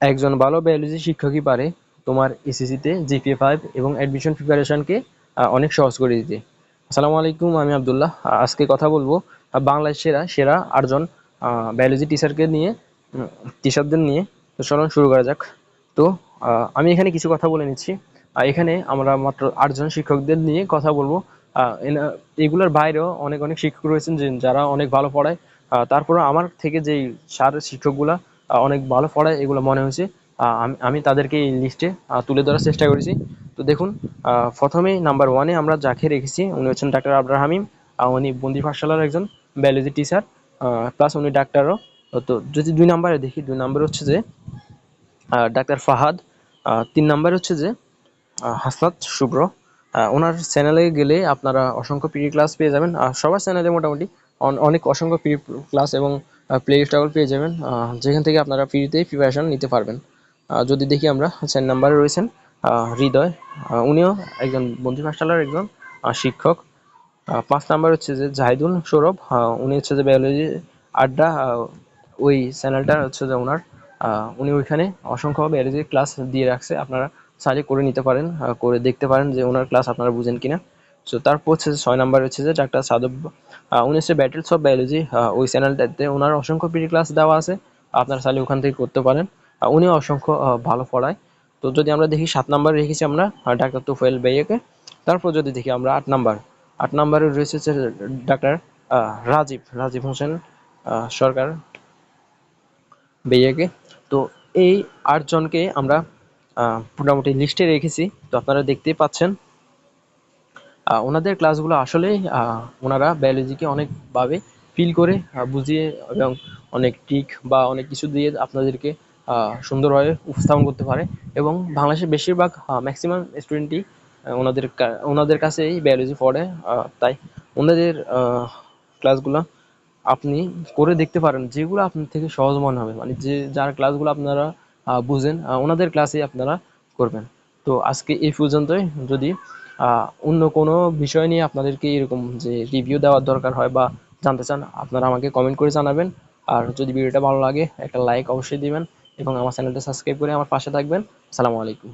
একজন ভালো বায়োলজি শিক্ষকই পারে তোমার এসএসসিতে জিপিএ 5 এবং অ্যাডমিশন প্রিপারেশনকে অনেক সহজ করে দিতে। আসসালামু আলাইকুম, আমি আব্দুল্লাহ। আজকে কথা বলবো বাংলাদেশ সেরা সেরা 8জন বায়োলজি টিচারদের নিয়ে। তো চলুন শুরু করা যাক। তো আমি এখানে কিছু কথা বলে নিচ্ছি। এখানে আমরা মাত্র 8জন শিক্ষকদের নিয়ে কথা বলবো। এগুলোর বাইরেও অনেক অনেক শিক্ষক রয়েছেন যারা অনেক ভালো পড়ায়। তারপরে আমার থেকে যেই শিক্ষকগুলা অনেক ভালো পড়ায় এগুলো মনে হয়েছে, আমি তাদেরকে এই লিস্টে তুলে ধরার চেষ্টা করেছি। তো দেখুন, প্রথমেই নাম্বার 1-এ আমরা যাকে রেখেছি উনি হচ্ছেন ডাক্তার আবরার হামিম। উনি বন্দি পাঠশালার একজন বায়োলজি টিচার, প্লাস উনি ডাক্তারও। তো যদি 2 নাম্বারে দেখি, 2 নাম্বার হচ্ছে যে ডাক্তার ফাহাদ। 3 নাম্বার হচ্ছে যে হাসনাত শুভ্র। ওনার চ্যানেলে গেলে আপনারা অসংখ্য পিডি ক্লাস পেয়ে যাবেন। সবার চ্যানেলে মোটামুটি অনেক অসংখ্য পিডি ক্লাস এবং প্লে লিস্ট পেয়ে যাবেন, যেখান থেকে আপনারা ফ্রিতে প্রিপারেশন নিতে পারবেন। যদি দেখি আমরা 4 নাম্বারে রয়েছেন হৃদয়। উনিও একজন বন্দি পাঠশালার একজন শিক্ষক। 5 নাম্বার হচ্ছে যে জাহিদুল সৌরভ। উনি হচ্ছে যে বায়োলজি আড্ডা, ওই চ্যানেলটা হচ্ছে যে ওনার। উনি ওইখানে অসংখ্য বায়োলজি ক্লাস দিয়ে রাখছে, আপনারা চাইলে করে নিতে পারেন, করে দেখতে পারেন যে ওনার ক্লাস আপনারা বুঝেন কিনা। সো তারপর হচ্ছে 6 নাম্বার হচ্ছে যে ডাক্তার সাদব। উনি হচ্ছে ব্যাটেলস অফ বায়োলজি, ওই চ্যানেলটাতে ওনার অসংখ্য পিডি ক্লাস দেওয়া আছে, আপনারা চাইলে ওখান থেকে করতে পারেন। উনিও অসংখ্য ভালো পড়ায়। তো যদি আমরা দেখি 7 নাম্বার রেখেছি আমরা ডাক্তার তুফাইল বেইয়াকে। তারপর যদি দেখি আমরা 8 নাম্বারে রয়েছে হচ্ছে ডাক্তার রাজীব রাজীব হোসেন সরকার বেইয়াকে। তো এই 8জনকে আমরা মোটামুটি লিস্টে রেখেছি। তো আপনারা দেখতেই পাচ্ছেন ওনাদের ক্লাসগুলো আসলেই ওনারা বায়োলজিকে অনেকভাবে ফিল করে বুঝিয়ে এবং অনেক ট্রিক বা অনেক কিছু দিয়ে আপনাদেরকে সুন্দরভাবে উপস্থাপন করতে পারে। এবং বাংলাদেশের বেশিরভাগ ম্যাক্সিমাম স্টুডেন্টই ওনাদের কাছেই বায়োলজি পড়ে। তাই ওনাদের ক্লাসগুলো আপনি করে দেখতে পারেন, যেগুলো আপনার থেকে সহজ মনে হবে, মানে যার ক্লাসগুলো আপনারা বুঝেন, ওনাদের ক্লাসে আপনারা করবেন। তো আজকে এই পর্যন্তই। যদি অন্য কোনো বিষয় নিয়ে আপনাদেরকে এরকম যে রিভিউ দেওয়ার দরকার হয় বা জানতে চান, আপনারা আমাকে কমেন্ট করে জানাবেন। আর যদি ভিডিওটা ভালো লাগে একটা লাইক অবশ্যই দিবেন এবং আমার চ্যানেলটা সাবস্ক্রাইব করে আমার পাশে থাকবেন। আসসালামু আলাইকুম।